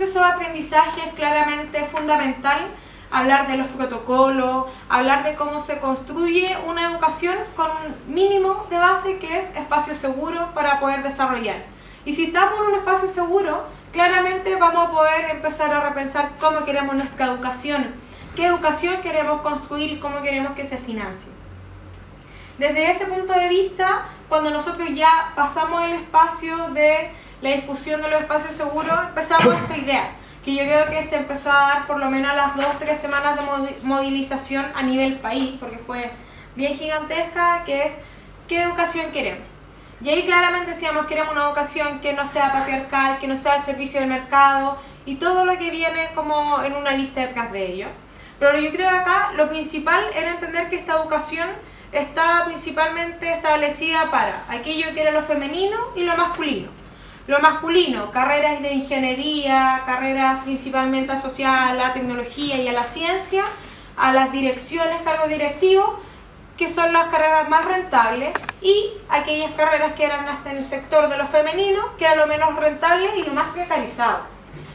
proceso de aprendizaje es claramente fundamental hablar de los protocolos, hablar de cómo se construye una educación con un mínimo de base que es espacio seguro para poder desarrollar. Y si estamos en un espacio seguro, claramente vamos a poder empezar a repensar cómo queremos nuestra educación, qué educación queremos construir y cómo queremos que se financie. Desde ese punto de vista, cuando nosotros ya pasamos el espacio de la discusión de los espacios seguros, empezamos esta idea, que yo creo que se empezó a dar por lo menos a las 2-3 semanas de movilización a nivel país, porque fue bien gigantesca, que es ¿qué educación queremos? Y ahí claramente decíamos, queremos una educación que no sea patriarcal, que no sea al servicio del mercado, y todo lo que viene como en una lista detrás de ello. Pero yo creo que acá lo principal era entender que esta educación está principalmente establecida para aquello que era lo femenino y lo masculino. Lo masculino, carreras de ingeniería, carreras principalmente asociadas a la tecnología y a la ciencia, a las direcciones, cargos directivos, que son las carreras más rentables, y aquellas carreras que eran hasta en el sector de lo femenino, que eran lo menos rentables y lo más precarizado.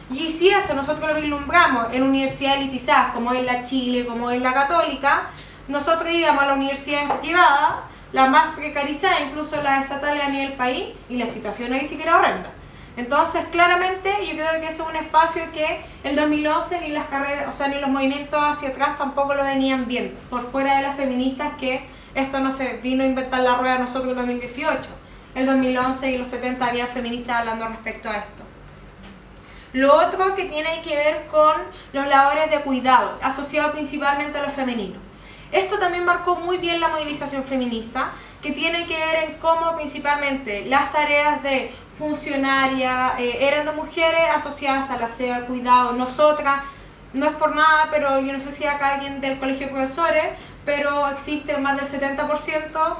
Y si eso nosotros lo vislumbramos en universidades elitizadas, como es la Chile, como es la Católica, nosotros íbamos a las universidades privadas, las más precarizadas, incluso las estatales a nivel país, y la situación ahí sí que era horrenda. Entonces, claramente, yo creo que eso es un espacio que el 2011 ni las carreras, o sea, ni los movimientos hacia atrás tampoco lo venían viendo, por fuera de las feministas, que esto no se vino a inventar la rueda nosotros en 2018. El 2011 y los 70 había feministas hablando respecto a esto. Lo otro que tiene que ver con los labores de cuidado, asociado principalmente a lo femenino. Esto también marcó muy bien la movilización feminista, que tiene que ver en cómo principalmente las tareas de funcionaria eran de mujeres asociadas al aseo, al cuidado. Nosotras, no es por nada, pero yo no sé si acá alguien del colegio de profesores, pero existe más del 70%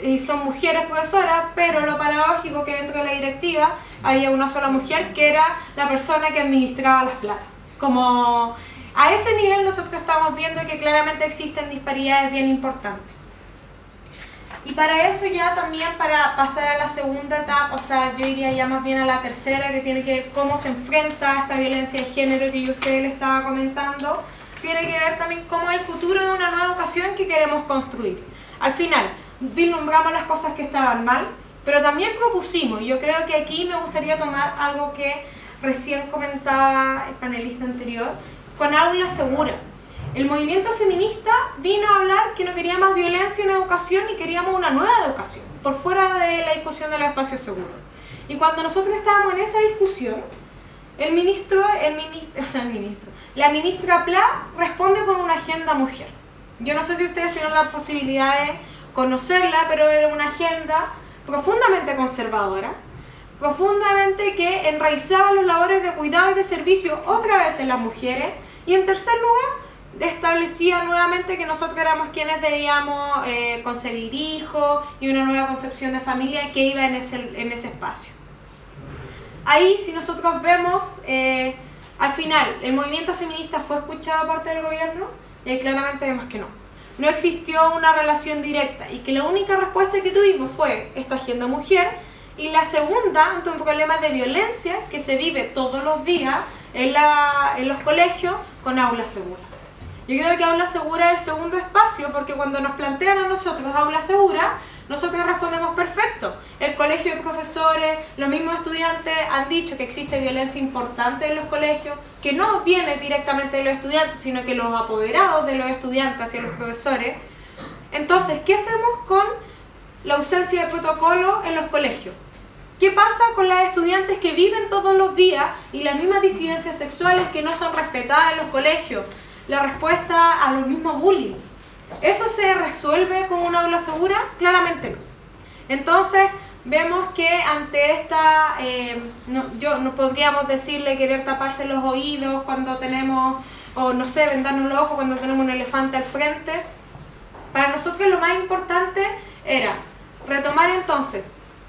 y son mujeres profesoras, pero lo paradójico que dentro de la directiva había una sola mujer que era la persona que administraba las plata. Como a ese nivel nosotros estamos viendo que claramente existen disparidades bien importantes. Y para eso ya también, para pasar a la segunda etapa, o sea, yo iría ya más bien a la tercera, que tiene que ver cómo se enfrenta esta violencia de género que yo a ustedes les estaba comentando, tiene que ver también cómo es el futuro de una nueva educación que queremos construir. Al final, vislumbramos las cosas que estaban mal, pero también propusimos, y yo creo que aquí me gustaría tomar algo que recién comentaba el panelista anterior, con aula segura. El movimiento feminista vino a hablar que no quería más violencia en educación y queríamos una nueva educación, por fuera de la discusión de los espacios seguros. Y cuando nosotros estábamos en esa discusión, la ministra Pla responde con una agenda mujer. Yo no sé si ustedes tienen la posibilidad de conocerla, pero era una agenda profundamente conservadora, profundamente que enraizaba los labores de cuidado y de servicio otra vez en las mujeres, y en tercer lugar establecía nuevamente que nosotros éramos quienes debíamos concebir hijos y una nueva concepción de familia que iba en ese espacio. Ahí, si nosotros vemos, al final, el movimiento feminista fue escuchado por parte del gobierno, y ahí claramente vemos que no. No existió una relación directa, y que la única respuesta que tuvimos fue esta agenda mujer, y la segunda, ante un problema de violencia que se vive todos los días en los colegios, con aula segura. Yo creo que aula segura es el segundo espacio, porque cuando nos plantean a nosotros aula segura, nosotros respondemos perfecto. El colegio de profesores, los mismos estudiantes han dicho que existe violencia importante en los colegios, que no viene directamente de los estudiantes, sino que los apoderados de los estudiantes hacia los profesores. Entonces, ¿qué hacemos con la ausencia de protocolo en los colegios? ¿Qué pasa con las estudiantes que viven todos los días y las mismas disidencias sexuales que no son respetadas en los colegios? La respuesta a los mismos bullying. ¿Eso se resuelve con una aula segura? Claramente no. Entonces, vemos que ante esta, no podríamos decirle querer taparse los oídos cuando tenemos, o no sé, vendarnos los ojos cuando tenemos un elefante al frente. Para nosotros lo más importante era retomar entonces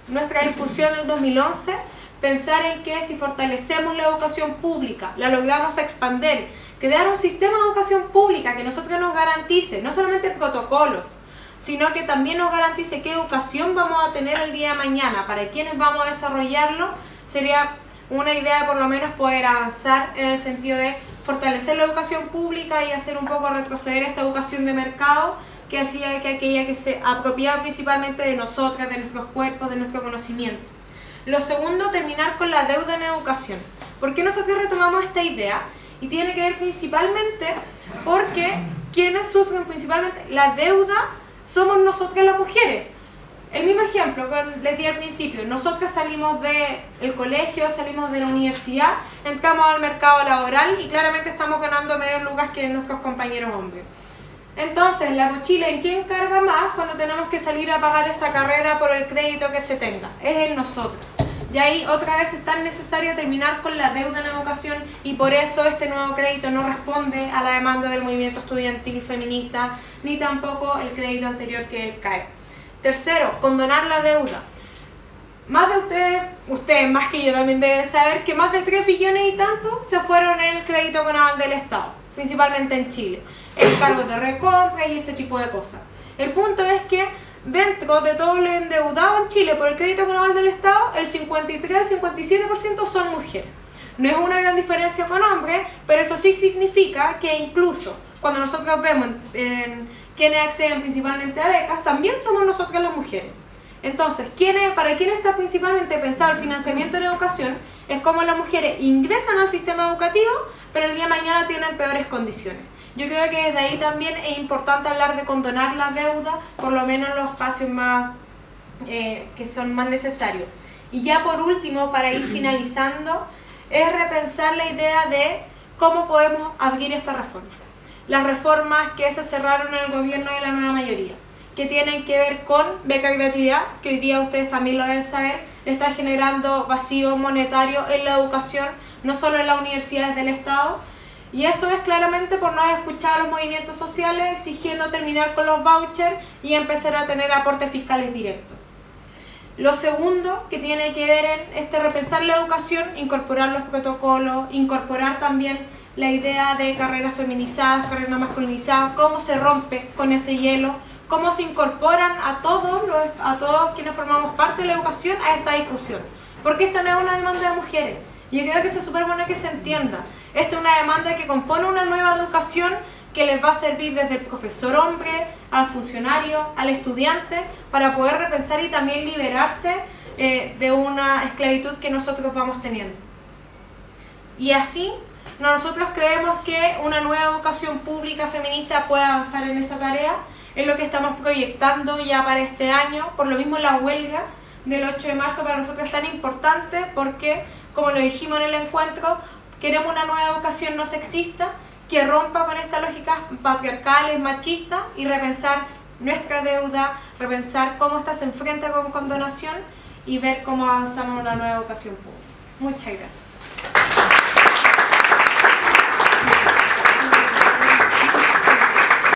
nuestra discusión del 2011, pensar en que si fortalecemos la educación pública, la logramos expandir, crear un sistema de educación pública que nosotros nos garantice no solamente protocolos, sino que también nos garantice qué educación vamos a tener el día de mañana, para quienes vamos a desarrollarlo, sería una idea de por lo menos poder avanzar en el sentido de fortalecer la educación pública y hacer un poco retroceder esta educación de mercado que hacía que aquella que se apropiaba principalmente de nosotras, de nuestros cuerpos, de nuestro conocimiento. Lo segundo, terminar con la deuda en educación. ¿Por qué nosotros retomamos esta idea? Y tiene que ver principalmente porque quienes sufren principalmente la deuda somos nosotras las mujeres. El mismo ejemplo que les di al principio, nosotras salimos del colegio, salimos de la universidad, entramos al mercado laboral y claramente estamos ganando menos lucas que nuestros compañeros hombres. Entonces, la mochila, ¿en quién carga más cuando tenemos que salir a pagar esa carrera por el crédito que se tenga? Es en nosotros. Y ahí otra vez es tan necesario terminar con la deuda en educación y por eso este nuevo crédito no responde a la demanda del movimiento estudiantil feminista ni tampoco el crédito anterior que él cae. Tercero, condonar la deuda. Más de ustedes más que yo también deben saber que más de 3 billones y tanto se fueron en el crédito con aval del Estado, principalmente en Chile, en cargos de recompra y ese tipo de cosas. El punto es que dentro de todo lo endeudado en Chile por el crédito con aval del Estado, el 53 al 57% son mujeres. No es una gran diferencia con hombres, pero eso sí significa que incluso cuando nosotros vemos en quienes acceden principalmente a becas, también somos nosotras las mujeres. Entonces, para quienes está principalmente pensado el financiamiento en educación, es como las mujeres ingresan al sistema educativo, pero el día de mañana tienen peores condiciones. Yo creo que desde ahí también es importante hablar de condonar la deuda, por lo menos en los espacios más que son más necesarios. Y ya por último, para ir finalizando, es repensar la idea de cómo podemos abrir esta reforma. Las reformas que se cerraron en el gobierno de la nueva mayoría, que tienen que ver con beca y gratuidad, que hoy día ustedes también lo deben saber, está generando vacío monetario en la educación, no solo en las universidades del Estado, y eso es claramente por no haber escuchado a los movimientos sociales exigiendo terminar con los vouchers y empezar a tener aportes fiscales directos. Lo segundo que tiene que ver en repensar la educación, incorporar los protocolos, incorporar también la idea de carreras feminizadas, carreras masculinizadas, cómo se rompe con ese hielo, cómo se incorporan a todos quienes formamos parte de la educación a esta discusión. Porque esta no es una demanda de mujeres. Yo creo que es súper bueno que se entienda. Esta es una demanda que compone una nueva educación que les va a servir desde el profesor hombre, al funcionario, al estudiante, para poder repensar y también liberarse de una esclavitud que nosotros vamos teniendo. Y así, nosotros creemos que una nueva educación pública feminista puede avanzar en esa tarea. Es lo que estamos proyectando ya para este año. Por lo mismo la huelga del 8 de marzo para nosotros es tan importante porque, como lo dijimos en el encuentro, queremos una nueva educación no sexista que rompa con estas lógicas patriarcales, machistas y repensar nuestra deuda, repensar cómo esta se enfrenta con condonación y ver cómo avanzamos en una nueva educación pública. Muchas gracias.